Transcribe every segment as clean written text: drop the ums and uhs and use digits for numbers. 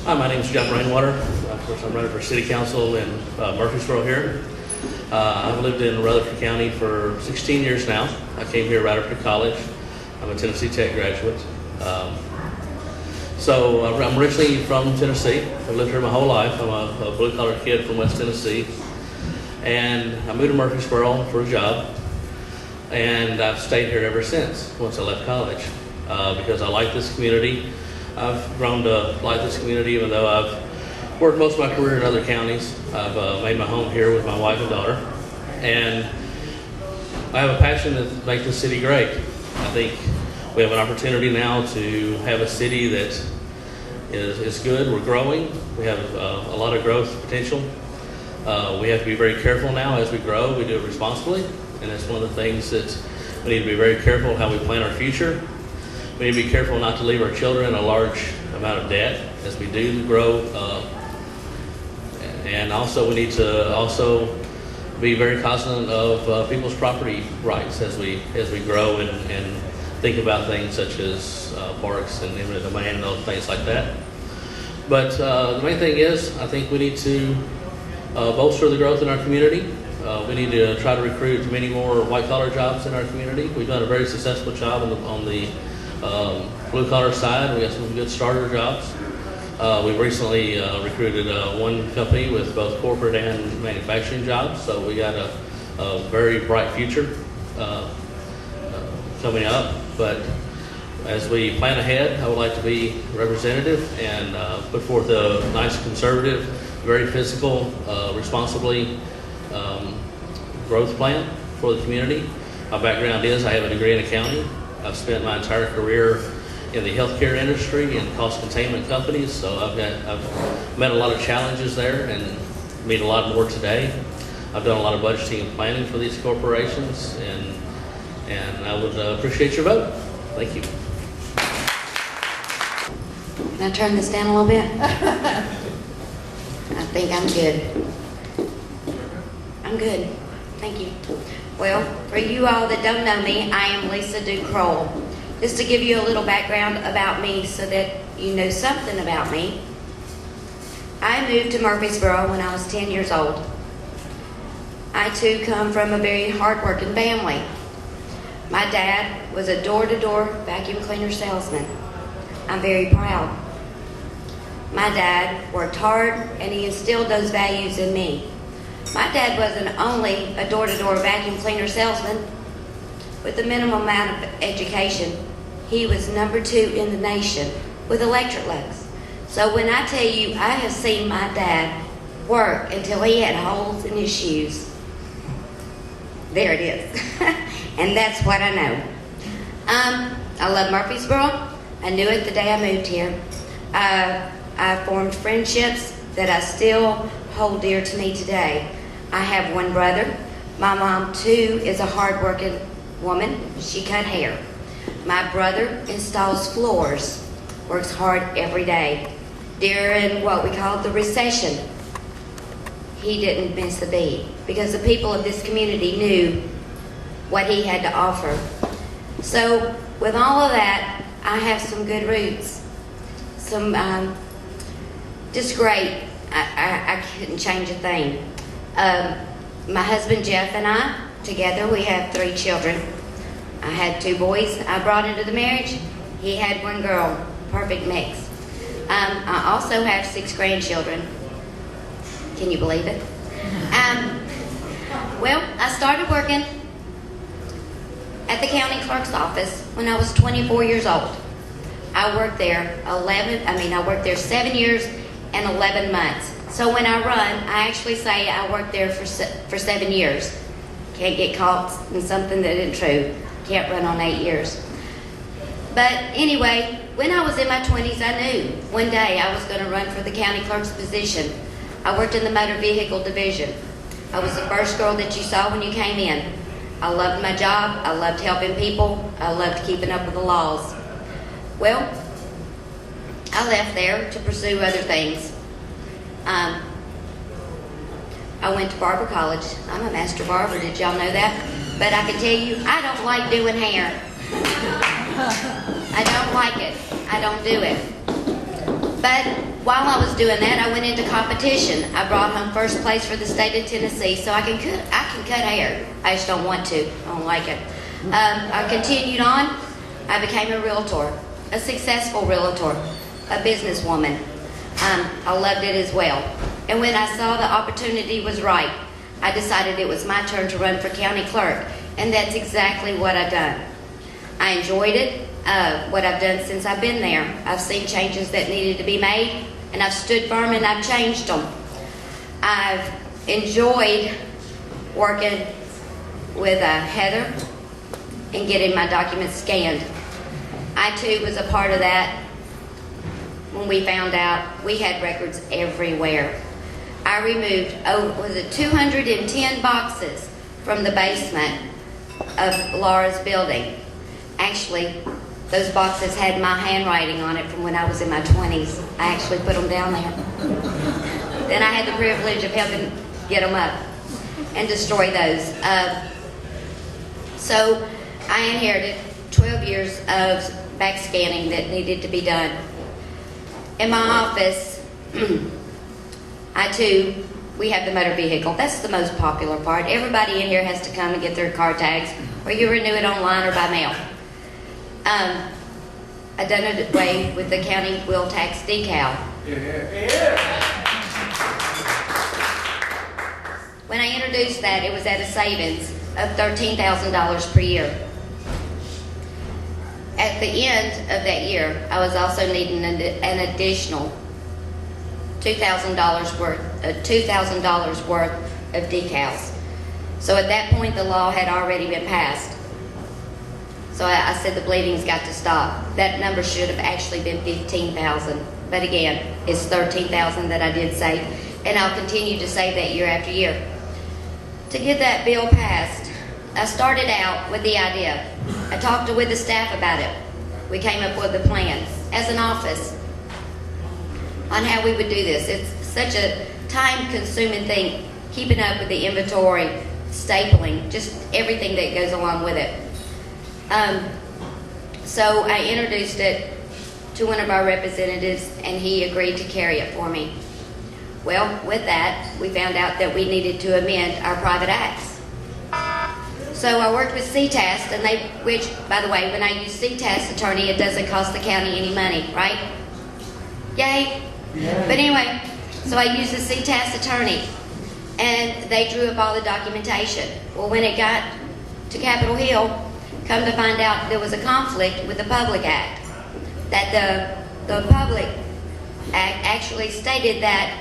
Hi, my name is Jeff Rainwater. Of course, I'm running for City Council in Murfreesboro here. I've lived in Rutherford County for 16 years now. I came here right after college. I'm a Tennessee Tech graduate. I'm originally from Tennessee. I've lived here my whole life. I'm a blue-collar kid from West Tennessee. And I moved to Murfreesboro for a job. And I've stayed here ever since, once I left college, because I like this community. I've grown to like this community, even though I've worked most of my career in other counties. I've made my home here with my wife and daughter, and I have a passion to make this city great. I think we have an opportunity now to have a city that is good. We're growing. We have a lot of growth potential. We have to be very careful now as we grow. We do it responsibly, and that's one of the things that we need to be very careful how we plan our future. We need to be careful not to leave our children in a large amount of debt as we do grow. And also we need to be very cognizant of people's property rights as we grow and think about things such as parks and eminent domain and other things like that. But the main thing is, I think we need to bolster the growth in our community. We need to try to recruit many more white-collar jobs in our community. We've done a very successful job on the blue-collar side. We got some good starter jobs. We've recently recruited one company with both corporate and manufacturing jobs, so we got a very bright future coming up. But as we plan ahead, I would like to be representative and put forth a nice, conservative, very fiscal, responsibly growth plan for the community. My background is I have a degree in accounting. I've spent my entire career in the healthcare industry and cost containment companies, so I've met a lot of challenges there and meet a lot more today. I've done a lot of budgeting and planning for these corporations, and I would appreciate your vote. Thank you. Can I turn this down a little bit? I think I'm good. I'm good. Thank you. Well, for you all that don't know me, I am Lisa Ducroll. Just to give you a little background about me so that you know something about me. I moved to Murfreesboro when I was 10 years old. I too come from a very hard-working family. My dad was a door-to-door vacuum cleaner salesman. I'm very proud. My dad worked hard and he instilled those values in me. My dad wasn't only a door-to-door vacuum cleaner salesman with a minimum amount of education. He was number 2 in the nation with electric lugs. So when I tell you I have seen my dad work until he had holes in his shoes, there it is. And that's what I know. I love Murfreesboro. I knew it the day I moved here. I formed friendships that I still hold dear to me today. I have one brother. My mom, too, is a hard-working woman. She cut hair. My brother installs floors, works hard every day. During what we call the recession, he didn't miss a beat because the people of this community knew what he had to offer. So with all of that, I have some good roots. Just great. I couldn't change a thing. My husband Jeff and I, together, we have 3 children. I had 2 boys I brought into the marriage. He had 1 girl. Perfect mix. I also have 6 grandchildren. Can you believe it? Well, I started working at the county clerk's office when I was 24 years old. I worked there 7 years and 11 months. So when I run, I actually say I worked there for 7 years. Can't get caught in something that isn't true. Can't run on 8 years. But anyway, when I was in my 20s, I knew one day I was going to run for the county clerk's position. I worked in the motor vehicle division. I was the first girl that you saw when you came in. I loved my job. I loved helping people. I loved keeping up with the laws. Well, I left there to pursue other things. I went to barber college. I'm a master barber. Did y'all know that? But I can tell you, I don't like doing hair. I don't like it. I don't do it. But while I was doing that, I went into competition. I brought home first place for the state of Tennessee, so I can cut hair. I just don't want to. I don't like it. I continued on. I became a realtor, a successful realtor, a businesswoman. I loved it as well. And when I saw the opportunity was right, I decided it was my turn to run for county clerk, and that's exactly what I've done. I enjoyed it, what I've done since I've been there. I've seen changes that needed to be made, and I've stood firm and I've changed them. I've enjoyed working with Heather and getting my documents scanned. I too was a part of that when we found out we had records everywhere. I removed, 210 boxes from the basement of Laura's building. Actually, those boxes had my handwriting on it from when I was in my 20s. I actually put them down there. Then I had the privilege of helping get them up and destroy those. So I inherited 12 years of back scanning that needed to be done. In my office, we have the motor vehicle. That's the most popular part. Everybody in here has to come and get their car tags, or you renew it online or by mail. I done it away with the county wheel tax decal. When I introduced that, it was at a savings of $13,000 per year. At the end of that year, I was also needing an additional $2,000 worth of decals. So at that point, the law had already been passed. So I said the bleeding's got to stop. That number should have actually been 15,000, but again, it's 13,000 that I did save, and I'll continue to save that year after year. To get that bill passed, I started out with the idea. I talked with the staff about it. We came up with a plan as an office on how we would do this. It's such a time-consuming thing, keeping up with the inventory, stapling, just everything that goes along with it. So I introduced it to one of our representatives, and he agreed to carry it for me. Well, with that, we found out that we needed to amend our private acts. So I worked with CTAS, which, by the way, when I use CTAS attorney, it doesn't cost the county any money, right? Yay! Yeah. But anyway, so I used the CTAS attorney, and they drew up all the documentation. Well, when it got to Capitol Hill, come to find out there was a conflict with the Public Act. That the Public Act actually stated that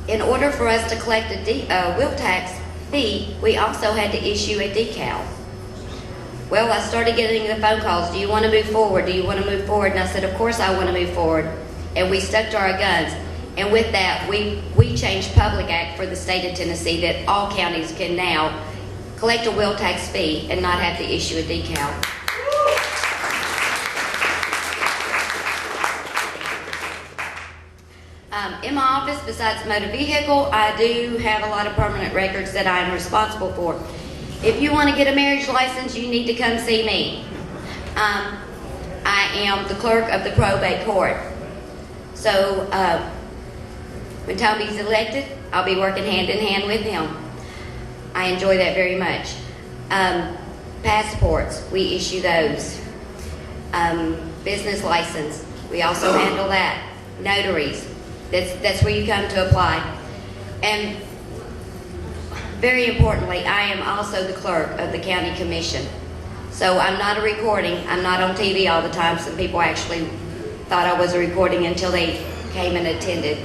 in order for us to collect a wheel tax fee, we also had to issue a decal. Well, I started getting the phone calls. Do you want to move forward? Do you want to move forward? And I said, of course I want to move forward. And we stuck to our guns. And with that, we changed Public Act for the state of Tennessee that all counties can now collect a wheel tax fee and not have to issue a decal. In my office, besides motor vehicle, I do have a lot of permanent records that I am responsible for. If you want to get a marriage license, you need to come see me. I am the clerk of the probate court. So when Toby's elected, I'll be working hand in hand with him. I enjoy that very much. Passports, we issue those. Business license, we also handle that. Notaries, that's where you come to apply. And very importantly, I am also the clerk of the county commission. So I'm not a recording. I'm not on TV all the time. Some people actually thought I was a recording until they came and attended.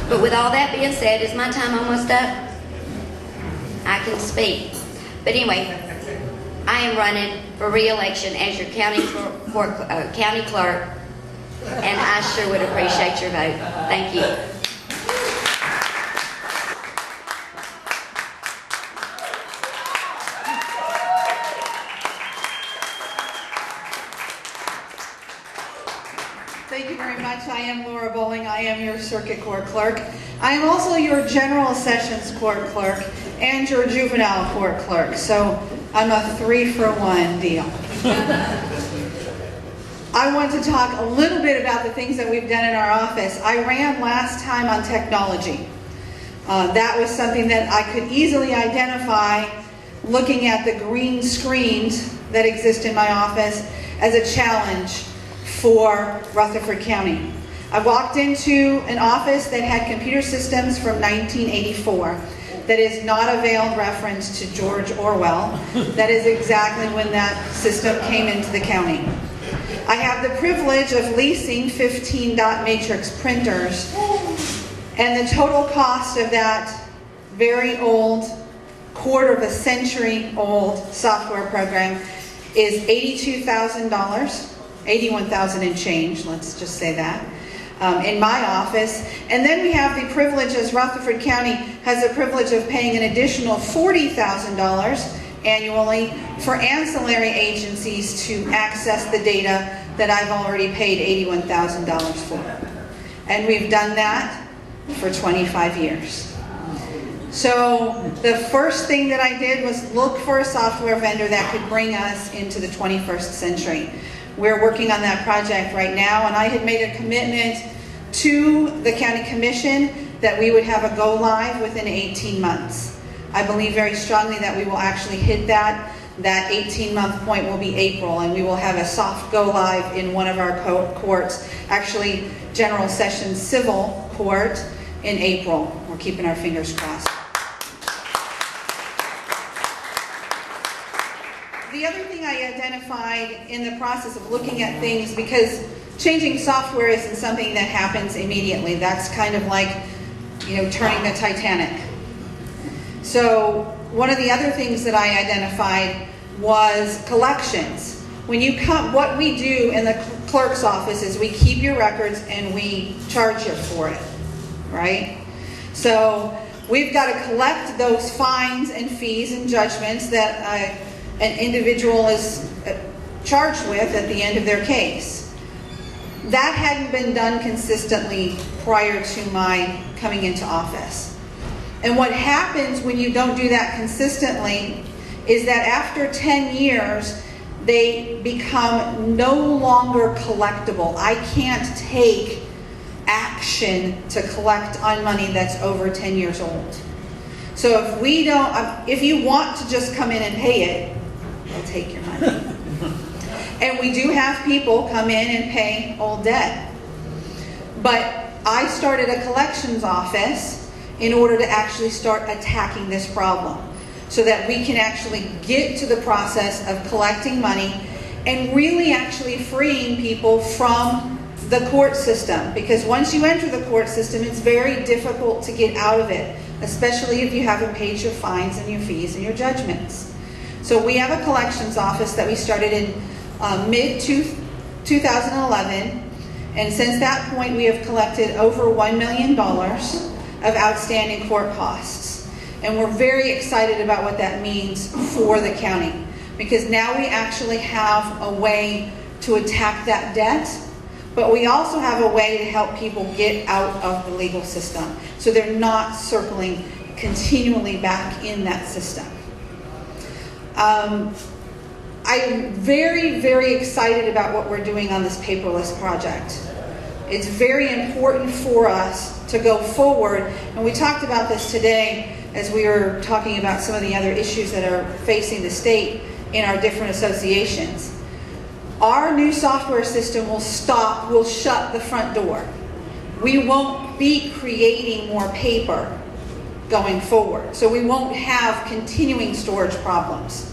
But with all that being said, is my time almost up? I can speak. But anyway, I am running for re-election as your county clerk, and I sure would appreciate your vote. Thank you. Thank you very much. I am Laura Bowling. I am your circuit court clerk. I am also your general sessions court clerk and your juvenile court clerk. So I'm a 3-for-1 deal. I want to talk a little bit about the things that we've done in our office. I ran last time on technology. That was something that I could easily identify looking at the green screens that exist in my office as a challenge for Rutherford County. I walked into an office that had computer systems from 1984. That is not a veiled reference to George Orwell. That is exactly when that system came into the county. I have the privilege of leasing 15 dot matrix printers, and the total cost of that very old, quarter of a century old software program is $82,000, $81,000 and change, let's just say that, in my office. And then we have the privilege, as Rutherford County has the privilege of paying an additional $40,000 annually for ancillary agencies to access the data that I've already paid $81,000 for. And we've done that for 25 years. So the first thing that I did was look for a software vendor that could bring us into the 21st century. We're working on that project right now, and I had made a commitment to the county commission that we would have a go live within 18 months. I believe very strongly that we will actually hit that. That 18-month point will be April, and we will have a soft go live in one of our courts, actually General Sessions Civil Court in April. We're keeping our fingers crossed. The other thing I identified in the process of looking at things, because changing software isn't something that happens immediately. That's kind of like, turning the Titanic. So one of the other things that I identified was collections. When you come, what we do in the clerk's office is we keep your records and we charge you for it, right? So we've got to collect those fines and fees and judgments that an individual is charged with at the end of their case. That hadn't been done consistently prior to my coming into office. And what happens when you don't do that consistently is that after 10 years, they become no longer collectible. I can't take action to collect on money that's over 10 years old. So if you want to just come in and pay it, they'll take your money. And we do have people come in and pay old debt. But I started a collections office in order to actually start attacking this problem, so that we can actually get to the process of collecting money and really actually freeing people from the court system. Because once you enter the court system, it's very difficult to get out of it, especially if you haven't paid your fines and your fees and your judgments. So we have a collections office that we started in mid-2011, and since that point we have collected over $1 million of outstanding court costs. And we're very excited about what that means for the county, because now we actually have a way to attack that debt, but we also have a way to help people get out of the legal system, so they're not circling continually back in that system. I'm very, very excited about what we're doing on this paperless project. It's very important for us to go forward, and we talked about this today as we were talking about some of the other issues that are facing the state in our different associations. Our new software system will shut the front door. We won't be creating more paper going forward, so we won't have continuing storage problems.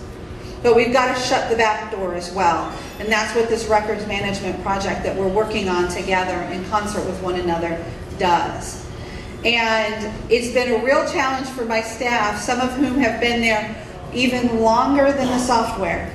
But we've got to shut the back door as well. And that's what this records management project that we're working on together in concert with one another does. And it's been a real challenge for my staff, some of whom have been there even longer than the software,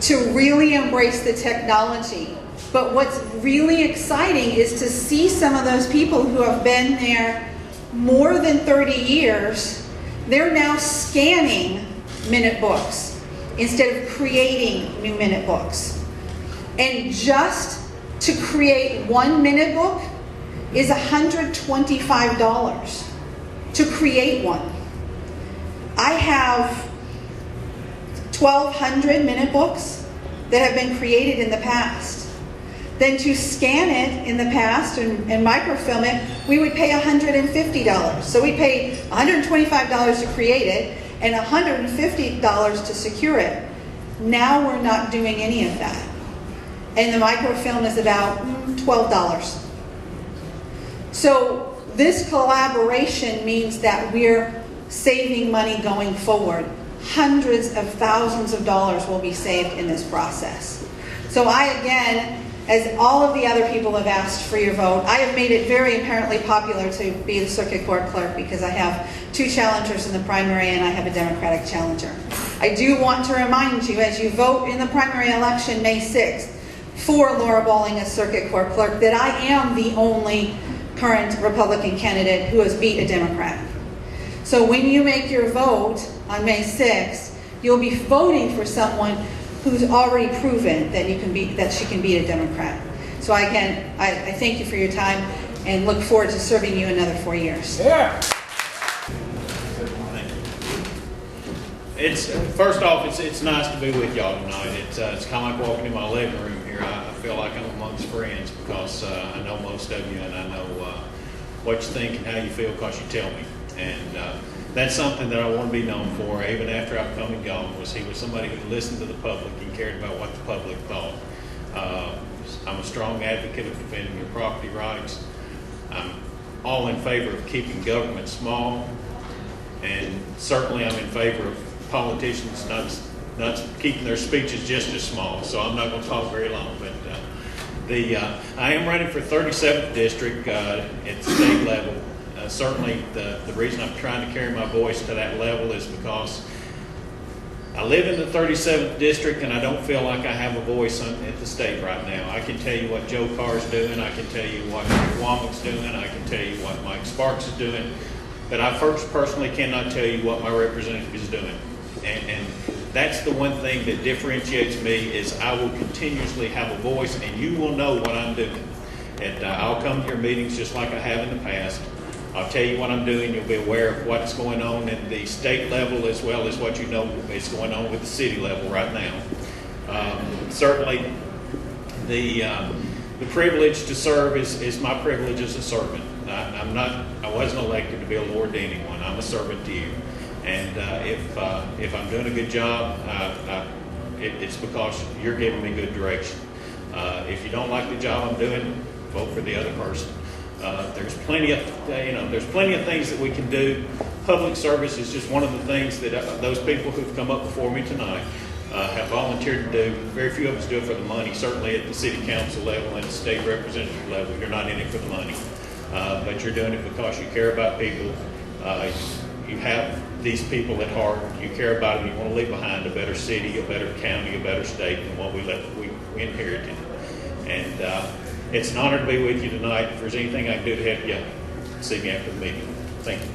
to really embrace the technology. But what's really exciting is to see some of those people who have been there more than 30 years, they're now scanning minute books instead of creating new minute books. And just to create 1 minute book is $125 to create one. I have 1,200 minute books that have been created in the past. Then to scan it in the past and microfilm it, we would pay $150. So we paid $125 to create it and $150 to secure it. Now we're not doing any of that. And the microfilm is about $12. So this collaboration means that we're saving money going forward. Hundreds of thousands of dollars will be saved in this process. So I, again, as all of the other people have asked for your vote, I have made it very apparently popular to be the circuit court clerk because I have 2 challengers in the primary and I have a Democratic challenger. I do want to remind you, as you vote in the primary election May 6th for Laura Bowling as circuit court clerk, that I am the only current Republican candidate who has beat a Democrat. So when you make your vote on May 6th, you'll be voting for someone who's already proven that she can beat a Democrat. So again, I thank you for your time and look forward to serving you another 4 years. Yeah. First off, it's nice to be with y'all tonight. It's kind of like walking in my living room here. I feel like I'm amongst friends because I know most of you and I know what you think and how you feel because you tell me. And that's something that I want to be known for, even after I've come and gone, was he was somebody who listened to the public and cared about what the public thought. I'm a strong advocate of defending your property rights. I'm all in favor of keeping government small, and certainly I'm in favor of politicians not keeping their speeches just as small, so I'm not going to talk very long. But I am running for 37th District at the state level. Certainly the reason I'm trying to carry my voice to that level is because I live in the 37th District and I don't feel like I have a voice at the state right now. I can tell you what Joe Carr's doing, I can tell you what Womack's doing, I can tell you what Mike Sparks is doing, but I personally cannot tell you what my representative is doing. And that's the one thing that differentiates me is I will continuously have a voice and you will know what I'm doing. And I'll come to your meetings just like I have in the past. I'll tell you what I'm doing. You'll be aware of what's going on at the state level as well as what you know is going on with the city level right now. Certainly, the privilege to serve is my privilege as a servant. I wasn't elected to be a lord to anyone. I'm a servant to you. And if I'm doing a good job, it's because you're giving me good direction. If you don't like the job I'm doing, vote for the other person. There's plenty of things that we can do. Public service is just one of the things that those people who've come up before me tonight have volunteered to do. Very few of us do it for the money. Certainly at the city council level and the state representative level, you're not in it for the money, but you're doing it because you care about people. You have these people at heart. You care about them. You want to leave behind a better city, a better county, a better state than what we inherited. And it's an honor to be with you tonight. If there's anything I can do to help you, see me after the meeting. Thank you.